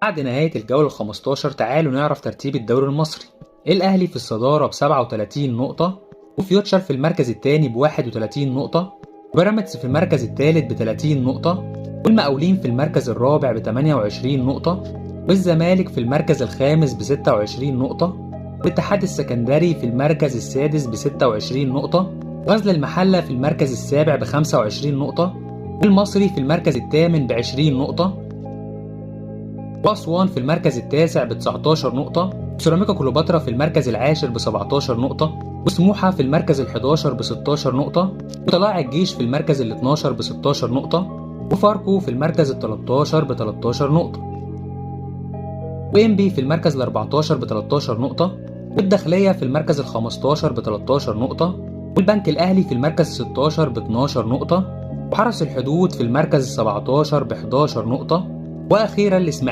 بعد نهاية الجولة ال15 تعالوا نعرف ترتيب الدوري المصري. الأهلي في الصدارة ب37 نقطة، وفيوتشر في المركز الثاني ب31 نقطة، وبيراميدز في المركز الثالث ب30 نقطة، والمقاولين في المركز الرابع ب28 نقطة، والزمالك في المركز الخامس ب26 نقطة، والاتحاد السكندري في المركز السادس ب26 نقطة، وغزل المحلة في المركز السابع ب25 نقطة، والمصري في المركز الثامن ب20 نقطة، وأسوان في المركز التاسع ب19 نقطة، وسيراميكا كليوباترا في المركز العاشر ب17 نقطة، وسموحة في المركز ال11 ب16 نقطة، وطلائع الجيش في المركز ال12 ب16 نقطة، وفاركو في المركز ال13 ب13 نقطة، وإنبي في المركز ال14 ب13 نقطة، والداخلية في المركز ال15 ب13 نقطة، والبنك الأهلي في المركز ال16 ب12 نقطة، وحرس الحدود في المركز ال17 ب11 نقطة، وأخيرا الإسماعيلي